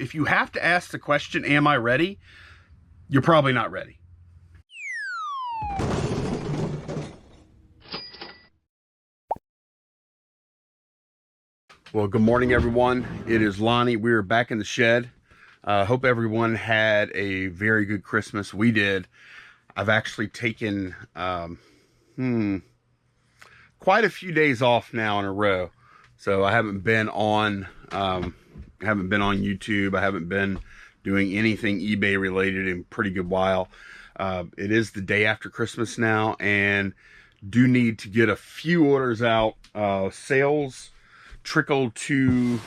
if you have to ask the question, am I ready? You're probably not ready. Well, good morning, everyone. It is Lonnie. We're back in the shed. Hope everyone had a very good Christmas. We did. I've actually taken quite a few days off now in a row. So I haven't been on YouTube. I haven't been doing anything eBay related in a pretty good while. It is the day after Christmas now, and do need to get a few orders out. Sales trickled to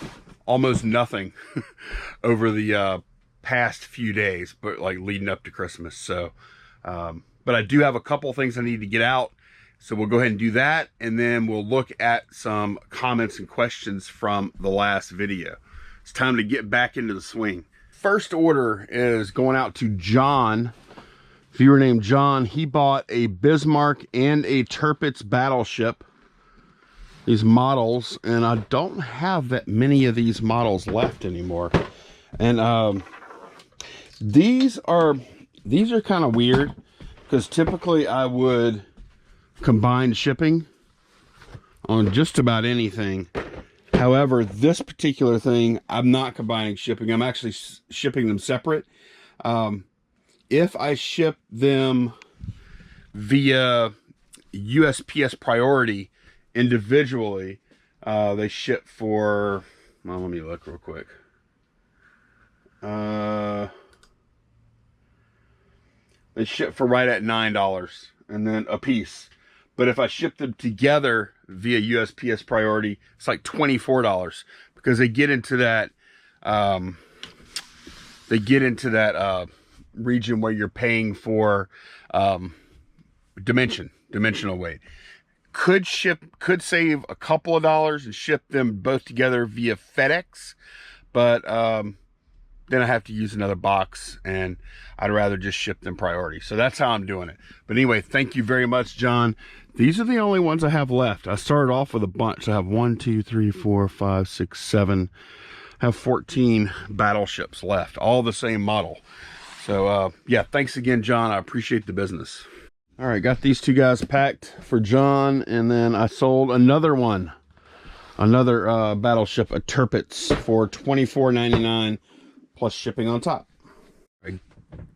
almost nothing over the past few days, but like leading up to Christmas. So, but I do have a couple things I need to get out. So we'll go ahead and do that, and then we'll look at some comments and questions from the last video. It's time to get back into the swing. First order is going out to John. Viewer named John. He bought a Bismarck and a Tirpitz battleship. These models, and I don't have that many of these models left anymore. And these are kind of weird, because typically I would combine shipping on just about anything. However, this particular thing, I'm not combining shipping. I'm actually shipping them separate. If I ship them via USPS priority individually, they ship for, well, let me look real quick. They ship for right at $9 and then a piece. But if I ship them together via USPS priority, it's like $24, because they get into that region where you're paying for dimensional weight. Could save a couple of dollars and ship them both together via FedEx, but then I have to use another box, and I'd rather just ship them priority. So that's how I'm doing it. But anyway, thank you very much, John. These are the only ones I have left. I started off with a bunch. I have 1, 2, 3, 4, 5, 6, 7. I have 14 battleships left, all the same model. So yeah, thanks again, John. I appreciate the business. All right, got these two guys packed for John, and then I sold another one, another battleship, a Tirpitz, for $24.99 plus shipping on top. I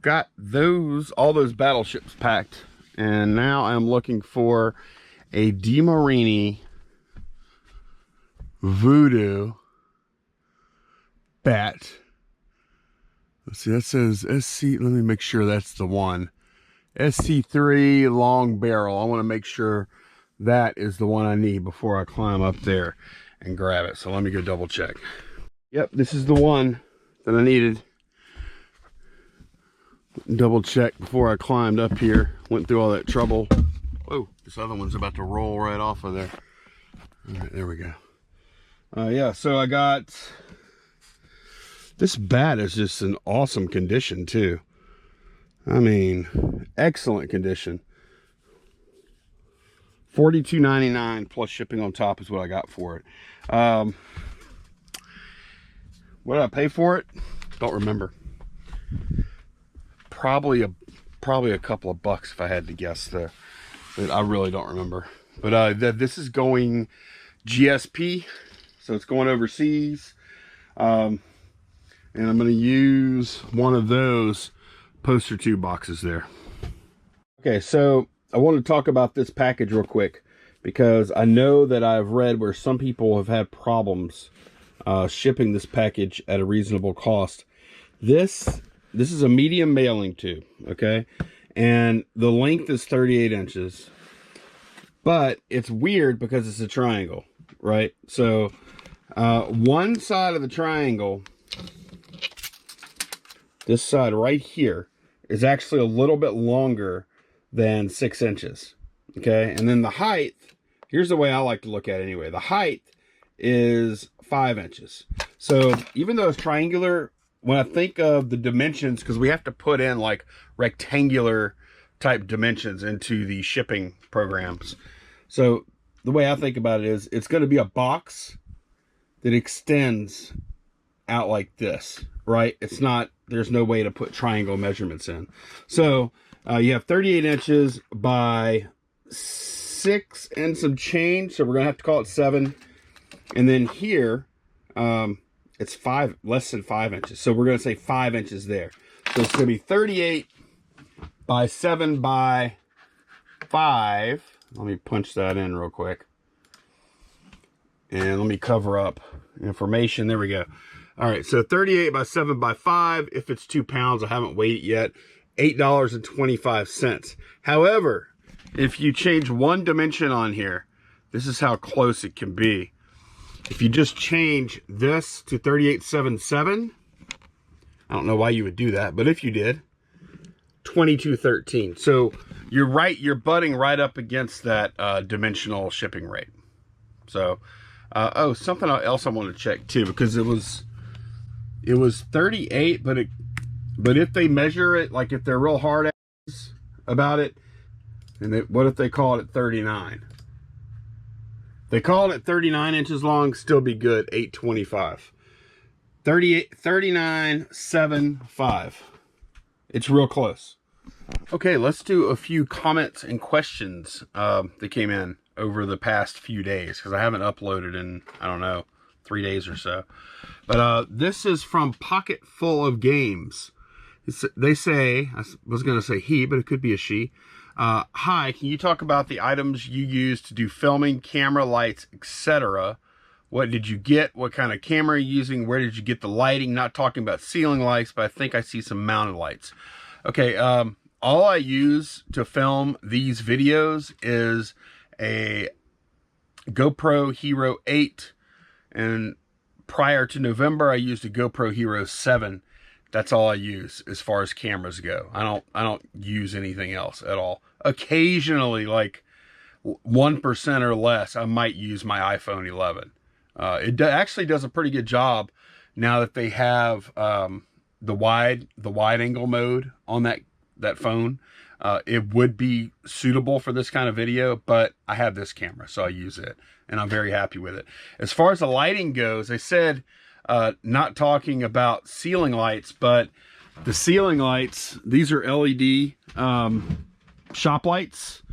got all those battleships packed, and now I'm looking for a Marini Voodoo bat. Let's see, that says SC. Let me make sure that's the one. SC3 long barrel. I want to make sure that is the one I need before I climb up there and grab it. So let me go double check. Yep, this is the one that I needed. Double check before I climbed up here. Went through all that trouble. Whoa, this other one's about to roll right off of there. All right, there we go. Yeah, so I got... This bat is just in awesome condition too. I mean, excellent condition. $42.99 plus shipping on top is what I got for it. What did I pay for it? Don't remember. Probably a couple of bucks if I had to guess. I really don't remember. But this is going GSP, so it's going overseas. And I'm going to use one of those poster tube boxes there. Okay, so I want to talk about this package real quick, because I know that I've read where some people have had problems shipping this package at a reasonable cost. This is a medium mailing tube, okay? And the length is 38 inches. But it's weird because it's a triangle, right? So one side of the triangle, this side right here, is actually a little bit longer than 6 inches, okay? And then the height, here's the way I like to look at it anyway. The height is 5 inches. So even though it's triangular, when I think of the dimensions, because we have to put in like rectangular type dimensions into the shipping programs. So the way I think about it is, it's going to be a box that extends out like this, right? It's not, there's no way to put triangle measurements in. So you have 38 inches by 6 and some change. So we're gonna have to call it 7. And then here, it's 5, less than 5 inches. So we're gonna say 5 inches there. So it's gonna be 38 by 7 by 5. Let me punch that in real quick. And let me cover up information. There we go. All right, so 38 by 7 by 5. If it's 2 pounds, I haven't weighed it yet. $8.25. However, if you change one dimension on here, this is how close it can be. If you just change this to 38.77, I don't know why you would do that, but if you did, 22.13. So you're right, you're butting right up against that dimensional shipping rate. So, oh, something else I want to check too, because it was 38, but if they measure it, like if they're real hard about it, and what if they call it 39? They call it 39 inches long, still be good, 8.25. 39.75. It's real close. Okay, let's do a few comments and questions that came in over the past few days, because I haven't uploaded in, I don't know, 3 days or so. But this is from Pocket Full of Games. They say, I was going to say he, but it could be a she. Hi, can you talk about the items you use to do filming, camera, lights, etc.? What did you get? What kind of camera are you using? Where did you get the lighting? Not talking about ceiling lights, but I think I see some mounted lights. Okay, all I use to film these videos is a GoPro Hero 8, and prior to November I used a GoPro Hero 7. That's all I use as far as cameras go. I don't use anything else at all. Occasionally, like 1% or less, I might use my iPhone 11. It actually does a pretty good job now that they have the wide angle mode on that phone. It would be suitable for this kind of video, but I have this camera, so I use it, and I'm very happy with it. As far as the lighting goes, they said, not talking about ceiling lights, but the ceiling lights, these are LED shop lights.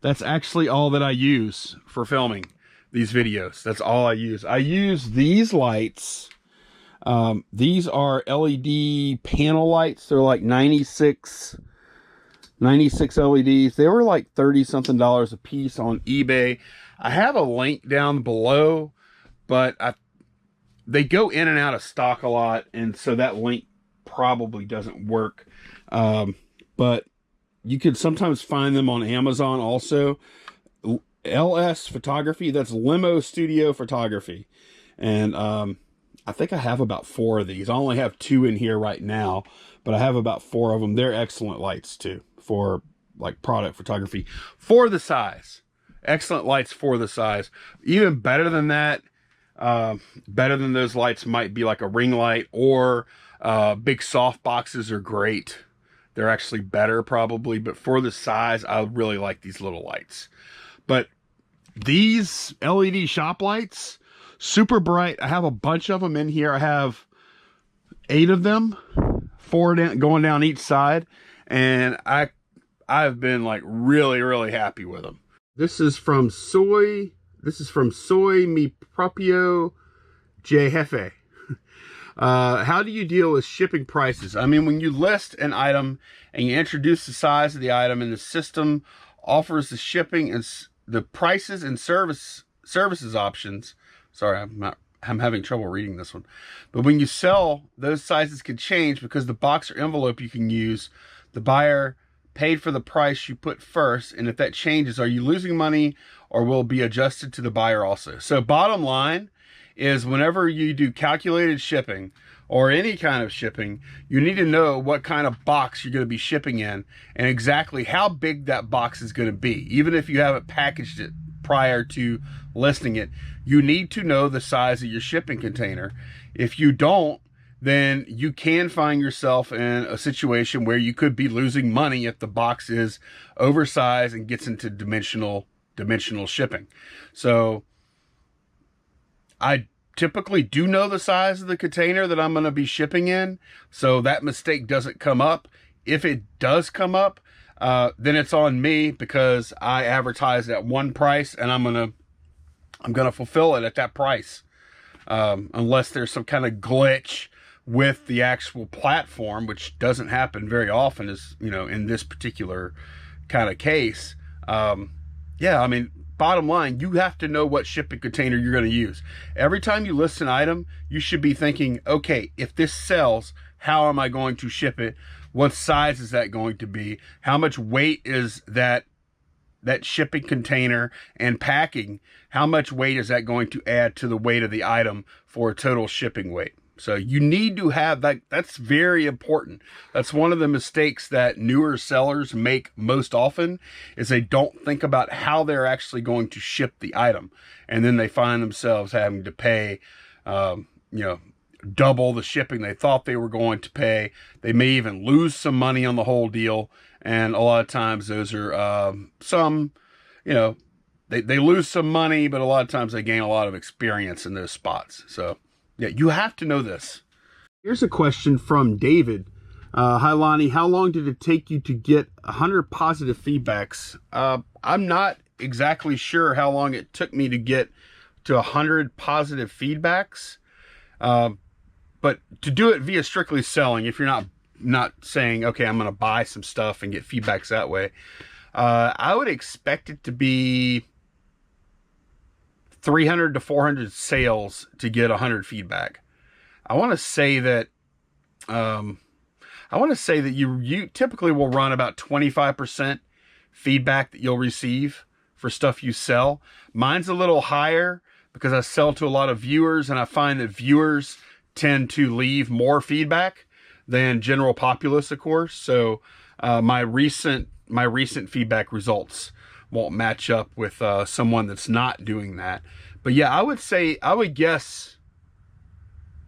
That's actually all that I use for filming these videos. That's all I use. I use these lights. These are LED panel lights. They're like 96 LEDs. They were like $30-something a piece on eBay. I have a link down below, but they go in and out of stock a lot, and so that link probably doesn't work. But you could sometimes find them on Amazon also. LS Photography, that's Limo Studio Photography. And I think I have about 4 of these. I only have 2 in here right now, but I have about 4 of them. They're excellent lights too, for like product photography, for the size. Excellent lights for the size. Even better than that, better than those lights might be like a ring light, or big soft boxes are great. They're actually better probably, but for the size, I really like these little lights. But these LED shop lights, super bright. I have a bunch of them in here. I have 8 of them, 4 going down each side, and I've been like really happy with them. This is from Soy Mi Propio Jefe. How do you deal with shipping prices? I mean, when you list an item and you introduce the size of the item, and the system offers the shipping and the prices and services options. Sorry, I'm having trouble reading this one. But when you sell, those sizes can change because the box or envelope you can use, the buyer paid for the price you put first, and if that changes, are you losing money, or will it be adjusted to the buyer also? So bottom line is, whenever you do calculated shipping or any kind of shipping, you need to know what kind of box you're going to be shipping in and exactly how big that box is going to be. Even if you haven't packaged it prior to listing it, you need to know the size of your shipping container. If you don't, then you can find yourself in a situation where you could be losing money if the box is oversized and gets into dimensional shipping. So I typically do know the size of the container that I'm going to be shipping in, so that mistake doesn't come up. If it does come up, then it's on me, because I advertised at one price and I'm gonna fulfill it at that price, unless there's some kind of glitch with the actual platform, which doesn't happen very often, as you know, in this particular kind of case. Yeah, I mean, bottom line, you have to know what shipping container you're going to use. Every time you list an item, you should be thinking, okay, if this sells, how am I going to ship it? What size is that going to be? How much weight is that shipping container and packing? How much weight is that going to add to the weight of the item for a total shipping weight? So you need to have that. That's very important. That's one of the mistakes that newer sellers make most often, is they don't think about how they're actually going to ship the item. And then they find themselves having to pay, you know, double the shipping they thought they were going to pay. They may even lose some money on the whole deal. And a lot of times those are some, you know, they lose some money, but a lot of times they gain a lot of experience in those spots. So yeah, you have to know this. Here's a question from David. Hi, Lonnie. How long did it take you to get 100 positive feedbacks? I'm not exactly sure how long it took me to get to 100 positive feedbacks. But to do it via strictly selling, if you're not saying, okay, I'm going to buy some stuff and get feedbacks that way, I would expect it to be 300 to 400 sales to get 100 feedback. I want to say that you typically will run about 25% feedback that you'll receive for stuff you sell. Mine's a little higher because I sell to a lot of viewers, and I find that viewers tend to leave more feedback than general populace, of course. So my recent feedback results won't match up with someone that's not doing that. But yeah, I would guess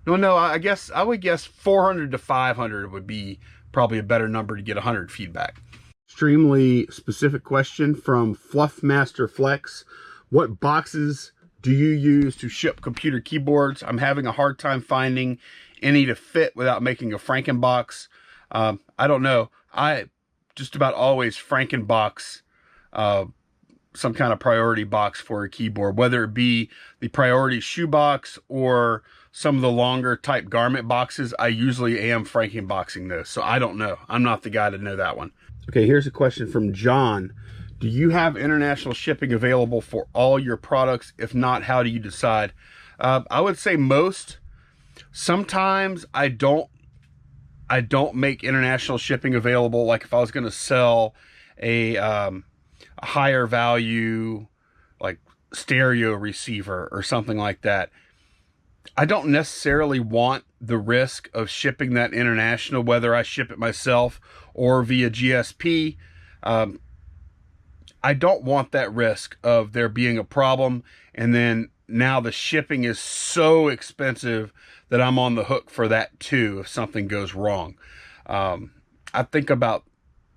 400 to 500 would be probably a better number to get 100 feedback. Extremely specific question from Fluffmaster Flex. What boxes do you use to ship computer keyboards? I'm having a hard time finding any to fit without making a Frankenbox. I don't know. I just about always Frankenbox some kind of priority box for a keyboard, whether it be the priority shoebox or some of the longer type garment boxes. I usually am Frankenboxing those, so I don't know. I'm not the guy to know that one. Okay, here's a question from John. Do you have international shipping available for all your products? If not, how do you decide? I would say most. Sometimes I don't make international shipping available. Like if I was going to sell a higher value, like stereo receiver or something like that, I don't necessarily want the risk of shipping that international, whether I ship it myself or via GSP. I don't want that risk of there being a problem, and then now the shipping is so expensive that I'm on the hook for that too if something goes wrong. I think about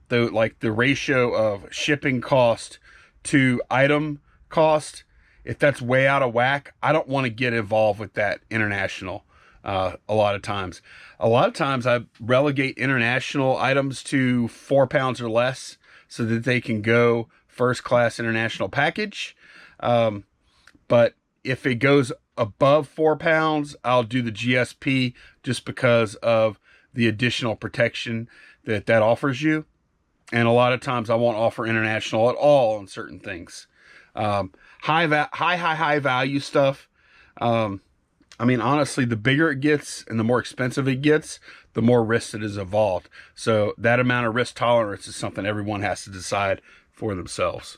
the ratio of shipping cost to item cost. If that's way out of whack, I don't want to get involved with that international. A lot of times I relegate international items to 4 pounds or less so that they can go first class international package. But if it goes above 4 pounds, I'll do the GSP just because of the additional protection that offers you. And a lot of times I won't offer international at all on certain things. High value stuff. I mean, honestly, the bigger it gets and the more expensive it gets, the more risk it is involved. So that amount of risk tolerance is something everyone has to decide for themselves.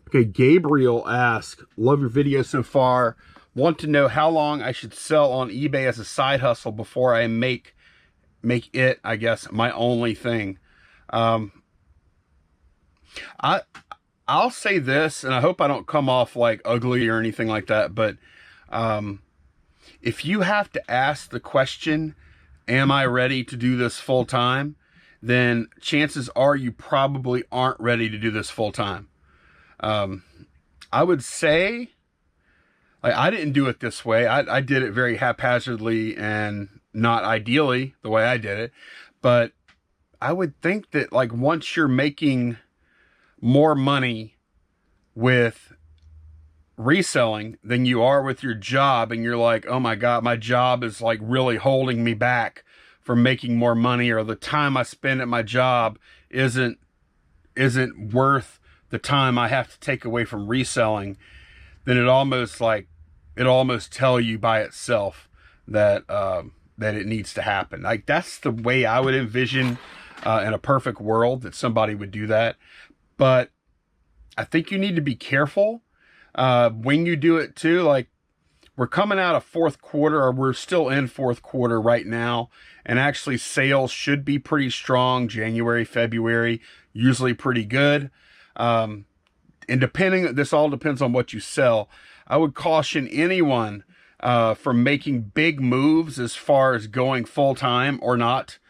Okay, Gabriel asks, love your video so far. Want to know how long I should sell on eBay as a side hustle before I make it, I guess, my only thing. I'll say this, and I hope I don't come off like ugly or anything like that, but if you have to ask the question, am I ready to do this full time? Then chances are you probably aren't ready to do this full time. I would say Like, I didn't do it this way. I did it very haphazardly and not ideally the way I did it. But I would think that, like, once you're making more money with reselling than you are with your job, and you're like, oh my God, my job is like really holding me back from making more money, or the time I spend at my job isn't worth the time I have to take away from reselling, then it'll almost tell you by itself that that it needs to happen. Like, that's the way I would envision in a perfect world that somebody would do that. But I think you need to be careful when you do it too. Like, we're coming out of fourth quarter, or we're still in fourth quarter right now, and actually sales should be pretty strong. January, February, usually pretty good. And this all depends on what you sell. I would caution anyone from making big moves as far as going full-time or not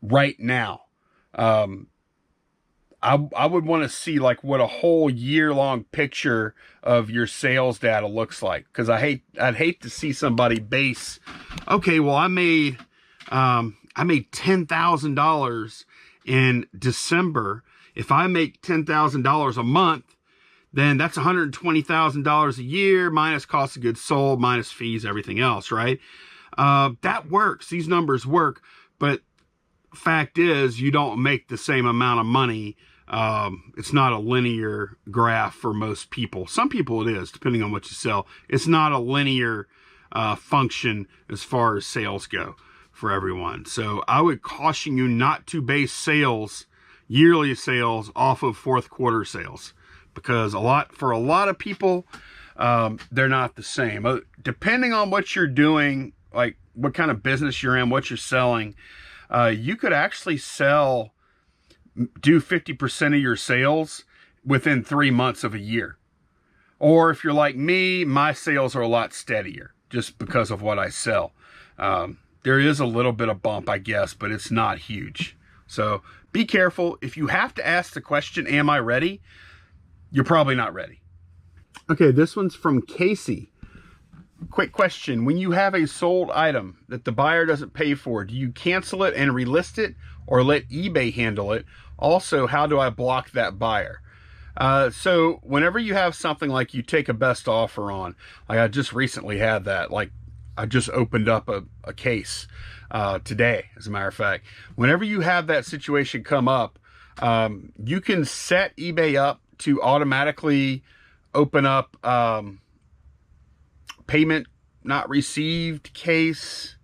right now. I would want to see like what a whole year-long picture of your sales data looks like, because I'd hate to see somebody base, okay, well, I made $10,000 in December. If I make $10,000 a month, then that's $120,000 a year minus cost of goods sold, minus fees, everything else, right? That works. These numbers work, but fact is, you don't make the same amount of money. It's not a linear graph for most people. Some people it is, depending on what you sell. It's not a linear function as far as sales go for everyone. So I would caution you not to base sales, yearly sales, off of fourth quarter sales, because for a lot of people, they're not the same. Depending on what you're doing, like what kind of business you're in, what you're selling, you could actually do 50% of your sales within 3 months of a year. Or if you're like me, my sales are a lot steadier just because of what I sell. There is a little bit of bump, I guess, but it's not huge. So be careful. If you have to ask the question, am I ready? You're probably not ready. Okay, this one's from Casey. Quick question. When you have a sold item that the buyer doesn't pay for, do you cancel it and relist it, or let eBay handle it? Also, how do I block that buyer? So whenever you have something like you take a best offer on, like I just recently had that, like I just opened up a case today, as a matter of fact. Whenever you have that situation come up, you can set eBay up to automatically open up payment not received case,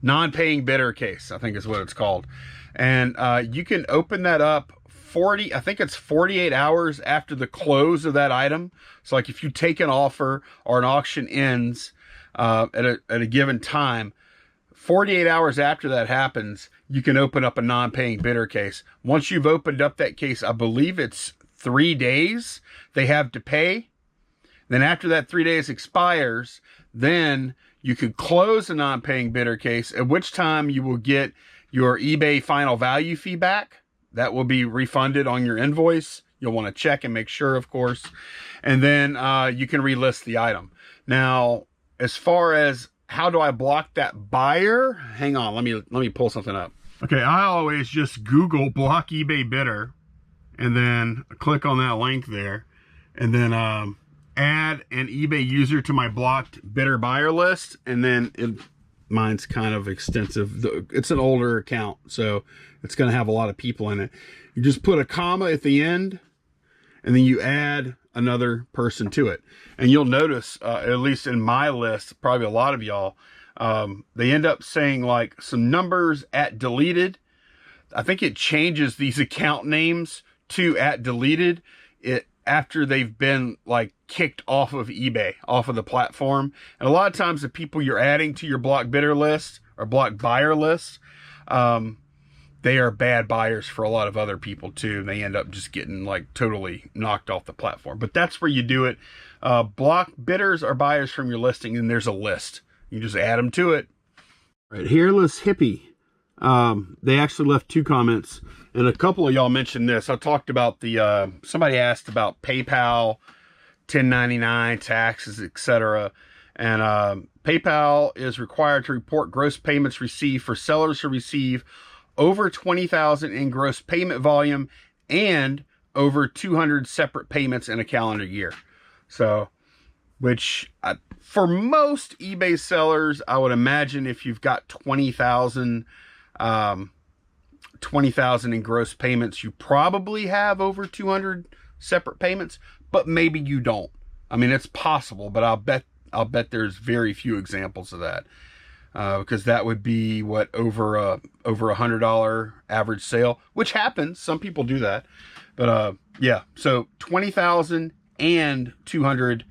non-paying bidder case, I think is what it's called. And you can open that up 48 hours after the close of that item. So like if you take an offer or an auction ends at a given time, 48 hours after that happens, you can open up a non-paying bidder case. Once you've opened up that case, I believe it's 3 days they have to pay. Then after that 3 days expires, then you could close a non-paying bidder case, at which time you will get your eBay final value fee back. That will be refunded on your invoice. You'll want to check and make sure, of course. And then you can relist the item. Now, as far as how do I block that buyer? Hang on, let me pull something up. Okay, I always just Google block eBay bidder and then click on that link there, and then add an eBay user to my blocked bidder buyer list. And then mine's kind of extensive. It's an older account, so it's going to have a lot of people in it. You just put a comma at the end, and then you add another person to it. And you'll notice, at least in my list, probably a lot of y'all, they end up saying like some numbers at deleted. I think it changes these account names to at deleted after they've been like kicked off of eBay, off of the platform. And a lot of times the people you're adding to your block bidder list or block buyer list, they are bad buyers for a lot of other people too. And they end up just getting like totally knocked off the platform. But that's where you do it. Block bidders or buyers from your listing, and there's a list. You just add them to it. All right, Hairless Hippie. They actually left 2 comments, and a couple of y'all mentioned this. I talked about somebody asked about PayPal 1099, taxes, etc. And PayPal is required to report gross payments received for sellers who receive over 20,000 in gross payment volume and over 200 separate payments in a calendar year. So, which for most eBay sellers, I would imagine if you've got 20,000 in gross payments, you probably have over 200 separate payments, but maybe you don't. I mean, it's possible, but I'll bet there's very few examples of that. Because that would be what, over $100 average sale, which happens. Some people do that, but yeah. So 20,000 and 200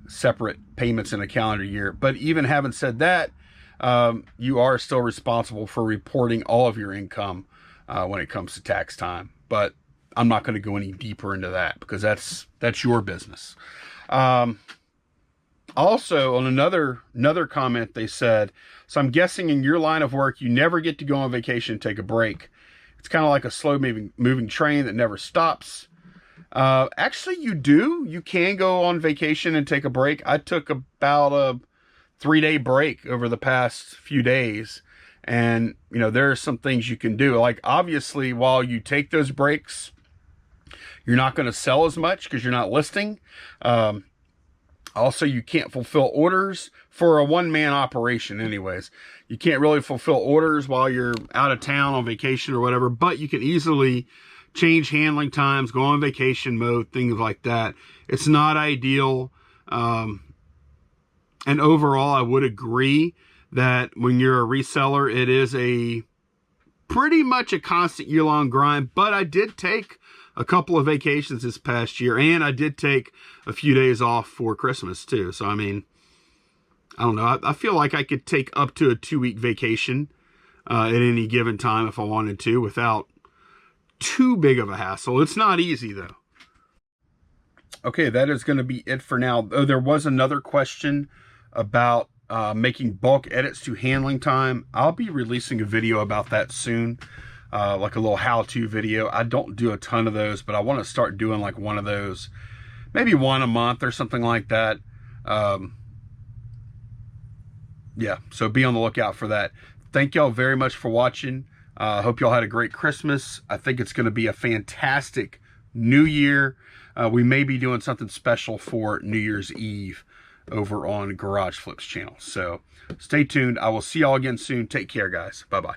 separate payments in a calendar year. But even having said that, you are still responsible for reporting all of your income when it comes to tax time. But I'm not going to go any deeper into that because that's your business. Also, on another comment, they said, so I'm guessing in your line of work, you never get to go on vacation and take a break. It's kind of like a slow moving train that never stops. Actually, you do. You can go on vacation and take a break. I took about a 3-day break over the past few days. And, you know, there are some things you can do. Like, obviously, while you take those breaks, you're not going to sell as much because you're not listing. Also, you can't fulfill orders for a one-man operation anyways. You can't really fulfill orders while you're out of town on vacation or whatever, but you can easily change handling times, go on vacation mode, things like that. It's not ideal. And overall, I would agree that when you're a reseller, it is pretty much a constant year-long grind, but I did take a couple of vacations this past year, and I did take a few days off for Christmas too. So, I mean, I don't know. I feel like I could take up to a 2-week vacation at any given time if I wanted to without too big of a hassle. It's not easy though. Okay, that is going to be it for now. Oh, there was another question about making bulk edits to handling time. I'll be releasing a video about that soon. Like a little how-to video. I don't do a ton of those, but I want to start doing like one of those, maybe one a month or something like that. Yeah, so be on the lookout for that. Thank y'all very much for watching. Hope y'all had a great Christmas. I think it's going to be a fantastic New Year. We may be doing something special for New Year's Eve over on Garage Flips channel. So stay tuned. I will see y'all again soon. Take care, guys. Bye-bye.